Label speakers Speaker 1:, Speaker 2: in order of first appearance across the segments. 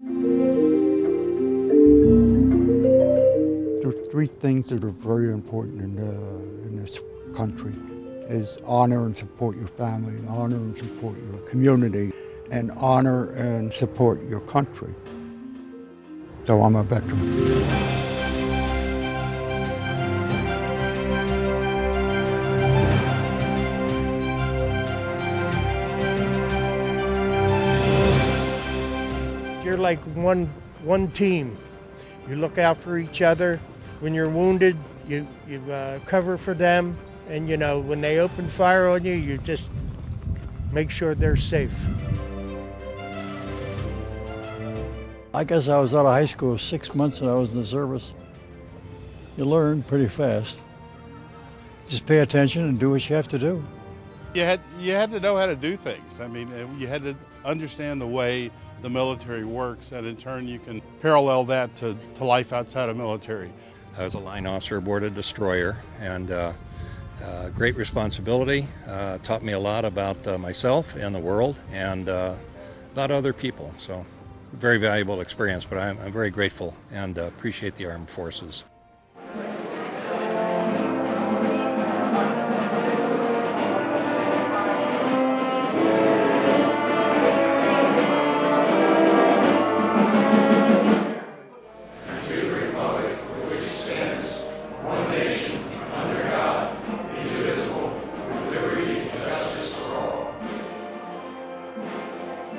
Speaker 1: There's three things that are very important in this country is honor and support your family, honor and support your community, and honor and support your country. So I'm a veteran.
Speaker 2: You're like one team. You look out for each other. When you're wounded, you cover for them, and when they open fire on you, you just make sure they're safe.
Speaker 3: I guess I was out of high school 6 months and I was in the service. You learn pretty fast. Just pay attention and do what you have to do.
Speaker 4: You had to know how to do things. I mean, you had to understand the way the military works, and in turn you can parallel that to life outside of military.
Speaker 5: I was a line officer aboard a destroyer, and great responsibility. Taught me a lot about myself and the world, and about other people. So, very valuable experience, but I'm very grateful and appreciate the Armed Forces.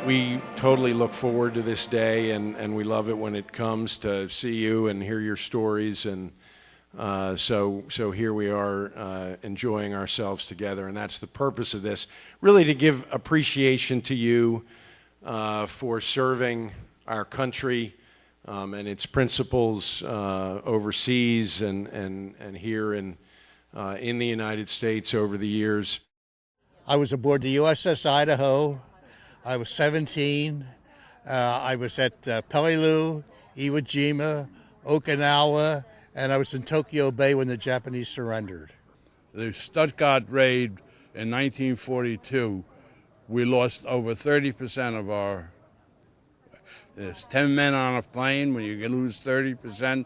Speaker 6: We totally look forward to this day, and we love it when it comes to see you and hear your stories. And so here we are enjoying ourselves together, and that's the purpose of this, really to give appreciation to you for serving our country and its principles overseas and here in the United States over the years.
Speaker 2: I was aboard the USS Idaho. I was 17. I was at Peleliu, Iwo Jima, Okinawa, and I was in Tokyo Bay when the Japanese surrendered.
Speaker 4: The Stuttgart raid in 1942, we lost over 30% of our. There's 10 men on a plane. When you lose 30%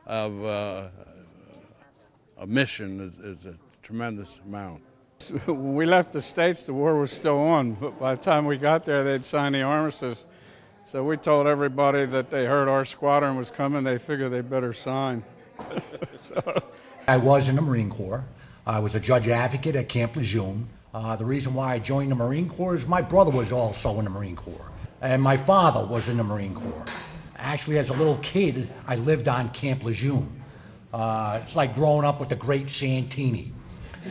Speaker 4: of a mission, is a tremendous amount.
Speaker 7: When we left the States, the war was still on, but by the time we got there, they'd signed the armistice. So we told everybody that they heard our squadron was coming, they figured they better sign.
Speaker 8: I was in the Marine Corps. I was a judge advocate at Camp Lejeune. The reason why I joined the Marine Corps is my brother was also in the Marine Corps, and my father was in the Marine Corps. Actually, as a little kid, I lived on Camp Lejeune. It's like growing up with the great Santini.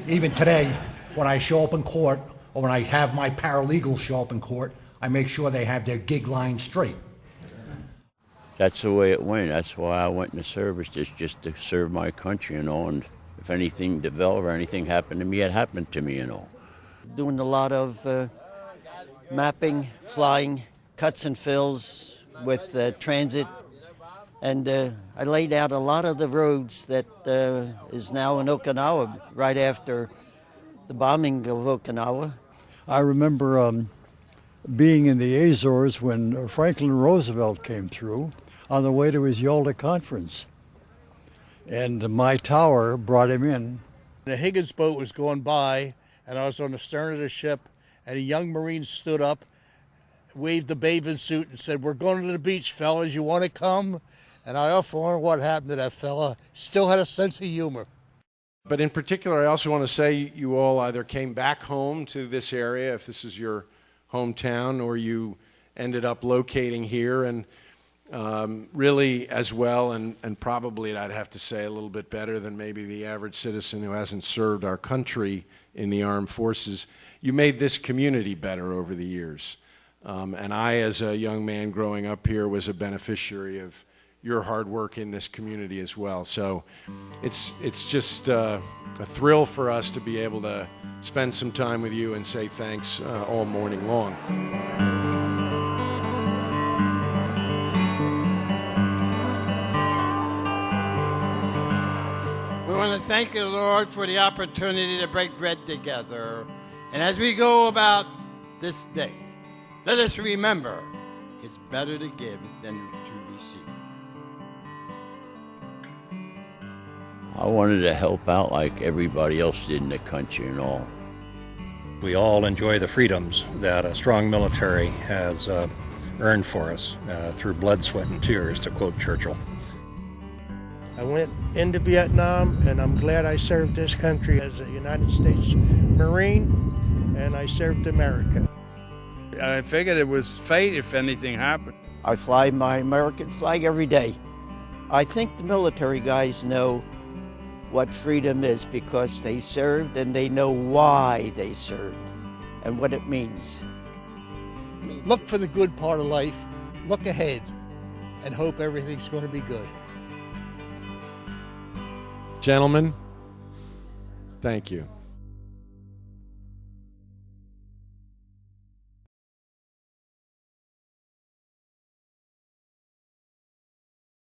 Speaker 8: Even today, when I show up in court, or when I have my paralegals show up in court, I make sure they have their gig line straight.
Speaker 9: That's the way it went. That's why I went in the service, just to serve my country, and if anything developed or anything happened to me, it happened to me,
Speaker 10: Doing a lot of mapping, flying, cuts and fills with transit, and I laid out a lot of the roads that is now in Okinawa right after the bombing of Okinawa.
Speaker 3: I remember being in the Azores when Franklin Roosevelt came through on the way to his Yalta conference. And my tower brought him in.
Speaker 2: The Higgins boat was going by, and I was on the stern of the ship, and a young Marine stood up, waved the bathing suit, and said, "We're going to the beach, fellas. You want to come?" And I often wonder what happened to that fella. Still had a sense of humor.
Speaker 6: But in particular, I also want to say you all either came back home to this area, if this is your hometown, or you ended up locating here, and really as well, and probably I'd have to say a little bit better than maybe the average citizen who hasn't served our country in the armed forces. You made this community better over the years. And I, as a young man growing up here, was a beneficiary of your hard work in this community as well. So it's just a thrill for us to be able to spend some time with you and say thanks all morning long.
Speaker 11: We want to thank you, Lord, for the opportunity to break bread together. And as we go about this day, let us remember it's better to give than to receive.
Speaker 9: I wanted to help out like everybody else did in the country and all.
Speaker 5: We all enjoy the freedoms that a strong military has earned for us through blood, sweat, and tears, to quote Churchill.
Speaker 12: I went into Vietnam, and I'm glad I served this country as a United States Marine, and I served America.
Speaker 4: I figured it was fate if anything happened.
Speaker 10: I fly my American flag every day. I think the military guys know what freedom is because they served and they know why they served and what it means.
Speaker 2: Look for the good part of life, look ahead, and hope everything's going to be good.
Speaker 6: Gentlemen, thank you.